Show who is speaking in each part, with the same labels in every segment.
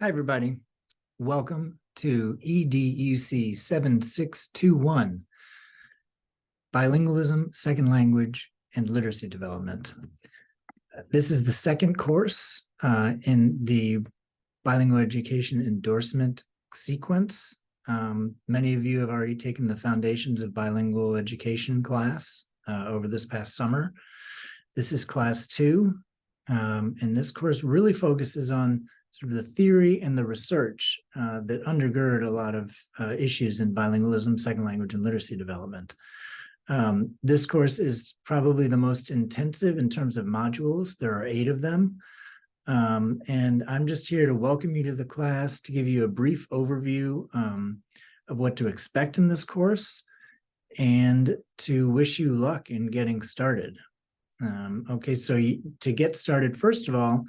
Speaker 1: Hi, everybody. Welcome to EDUC7621, Bilingualism, Second Language, and Literacy Development. This is the second course in the bilingual education endorsement sequence. Many of you have already taken the Foundations of Bilingual Education class over this past summer. This is class 2, and this course really focuses on sort of the theory and the research that undergird a lot of issues in bilingualism, second language, and literacy development. This course is probably the most intensive in terms of modules. There are 8 of them. And I'm just here to welcome you to the class, to give you a brief overview of what to expect in this course, and to wish you luck in getting started. Okay, so to get started, first of all,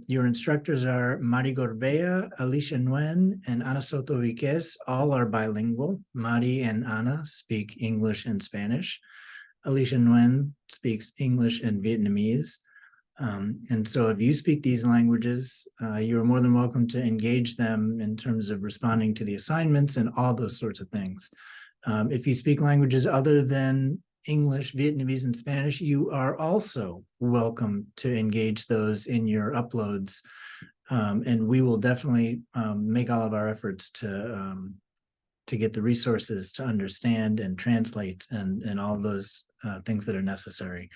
Speaker 1: your instructors are Mari Gorbea, Alicia Nguyen, and Ana Soto Viquez. All are bilingual. Mari and Ana speak English and Spanish. Alicia Nguyen speaks English and Vietnamese. And so if you speak these languages, you're more than welcome to engage them in terms of responding to the assignments and all those sorts of things. If you speak languages other than English, Vietnamese, and Spanish, you are also welcome to engage those in your uploads. And we will definitely make all of our efforts to get the resources to understand and translate and all those things that are necessary.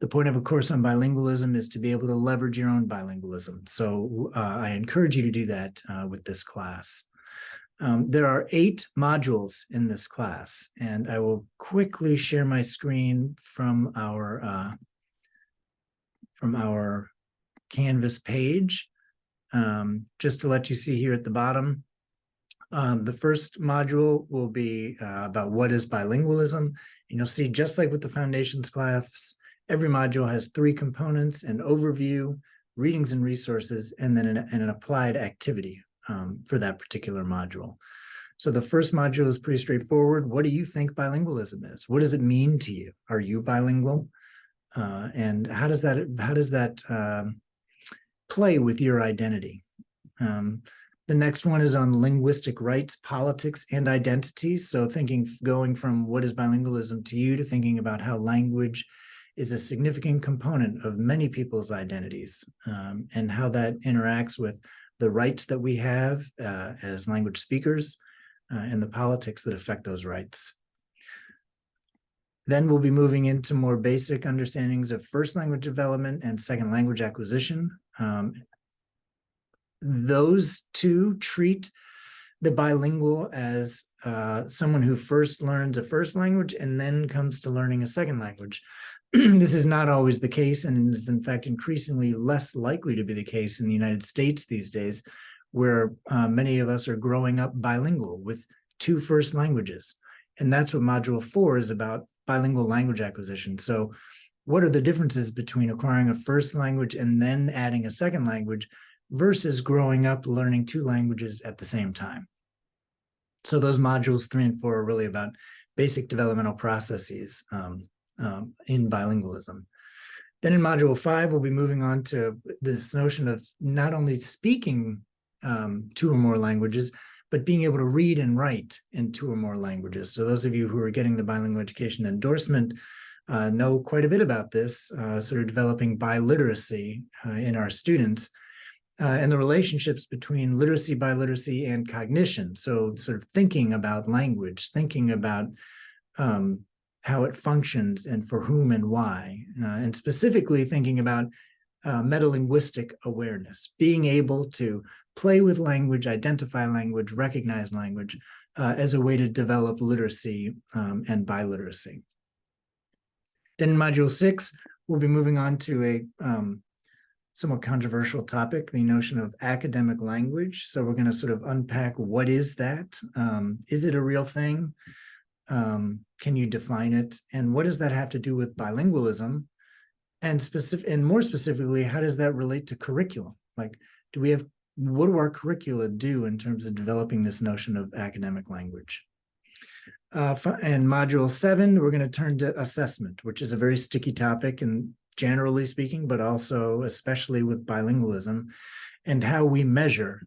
Speaker 1: The point of a course on bilingualism is to be able to leverage your own bilingualism. So I encourage you to do that with this class. There are 8 modules in this class, and I will quickly share my screen from our Canvas page, just to let you see here at the bottom. The first module will be about what is bilingualism. And you'll see, just like with the foundations class, every module has 3 components: an overview, readings and resources, and then an applied activity for that particular module. So the first module is pretty straightforward. What do you think bilingualism is? What does it mean to you? Are you bilingual? And how does that play with your identity? The next one is on linguistic rights, politics, and identities. So going from what is bilingualism to you to thinking about how language is a significant component of many people's identities, and how that interacts with the rights that we have as language speakers, and the politics that affect those rights. Then we'll be moving into more basic understandings of first language development and second language acquisition. Those 2 treat the bilingual as someone who first learns a first language and then comes to learning a second language. This is not always the case, and is in fact increasingly less likely to be the case in the United States these days, where many of us are growing up bilingual with 2 first languages. And that's what Module 4 is about: bilingual language acquisition. So what are the differences between acquiring a first language and then adding a second language versus growing up learning 2 languages at the same time? So those modules 3 and 4 are really about basic developmental processes in bilingualism. Then in Module 5, we'll be moving on to this notion of not only speaking 2 or more languages, but being able to read and write in 2 or more languages. So those of you who are getting the bilingual education endorsement know quite a bit about this, sort of developing biliteracy in our students, and the relationships between literacy, biliteracy, and cognition. So sort of thinking about language, thinking about how it functions and for whom and why, and specifically thinking about metalinguistic awareness, being able to play with language, identify language, recognize language as a way to develop literacy and biliteracy. Then in Module 6, we'll be moving on to a somewhat controversial topic, the notion of academic language. So we're going to sort of unpack, what is that? Is it a real thing? Can you define it? And what does that have to do with bilingualism? And more specifically, how does that relate to curriculum? Like, what do our curricula do in terms of developing this notion of academic language? And Module 7, we're going to turn to assessment, which is a very sticky topic, and generally speaking, but also especially with bilingualism, and how we measure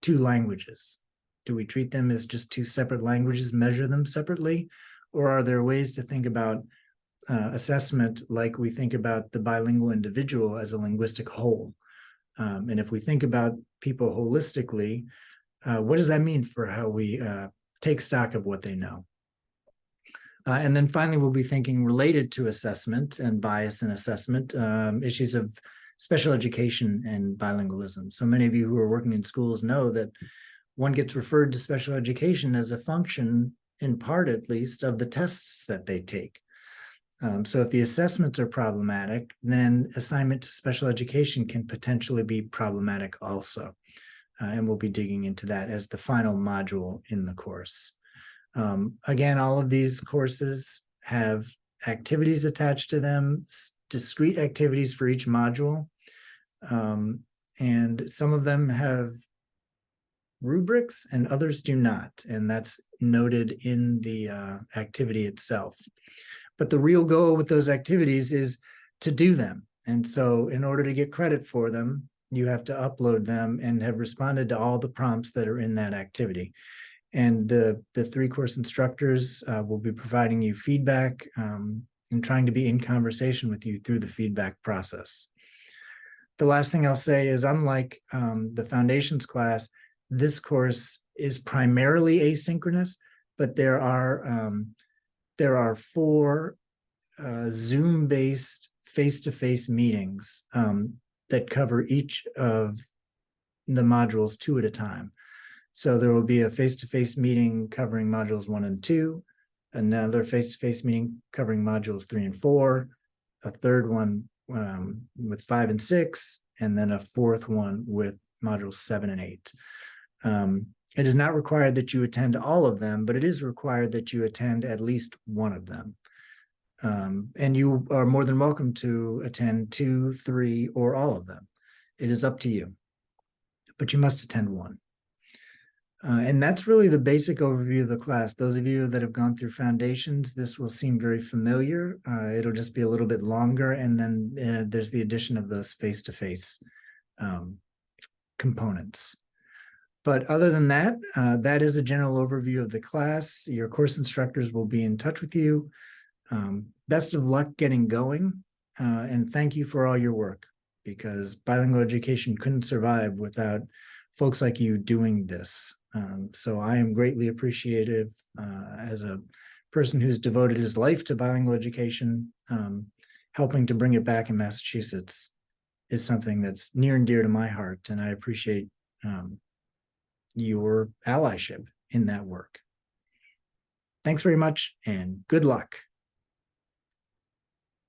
Speaker 1: two languages. Do we treat them as just two separate languages, measure them separately? Or are there ways to think about assessment like we think about the bilingual individual as a linguistic whole? And if we think about people holistically, what does that mean for how we take stock of what they know? And then finally, we'll be thinking related to assessment and bias in assessment, issues of special education and bilingualism. So many of you who are working in schools know that one gets referred to special education as a function, in part at least, of the tests that they take. So if the assessments are problematic, then assignment to special education can potentially be problematic also. And we'll be digging into that as the final module in the course. Again, all of these courses have activities attached to them, discrete activities for each module. And some of them have rubrics and others do not. And that's noted in the activity itself. But the real goal with those activities is to do them. And so in order to get credit for them, you have to upload them and have responded to all the prompts that are in that activity. And the three course instructors will be providing you feedback and trying to be in conversation with you through the feedback process. The last thing I'll say is, unlike the foundations class, this course is primarily asynchronous, but there are 4 Zoom-based face-to-face meetings that cover each of the modules 2 at a time. So there will be a face-to-face meeting covering modules 1 and 2, another face-to-face meeting covering modules 3 and 4, a third one with 5 and 6, and then a fourth one with modules 7 and 8. It is not required that you attend all of them, but it is required that you attend at least one of them. And you are more than welcome to attend 2, 3, or all of them. It is up to you, but you must attend one. And that's really the basic overview of the class. Those of you that have gone through foundations, this will seem very familiar. It'll just be a little bit longer. And then there's the addition of those face-to-face components. But other than that, that is a general overview of the class. Your course instructors will be in touch with you. Best of luck getting going. And thank you for all your work, because bilingual education couldn't survive without folks like you doing this. So I am greatly appreciative as a person who's devoted his life to bilingual education. Helping to bring it back in Massachusetts is something that's near and dear to my heart, and I appreciate your allyship in that work. Thanks very much, and good luck.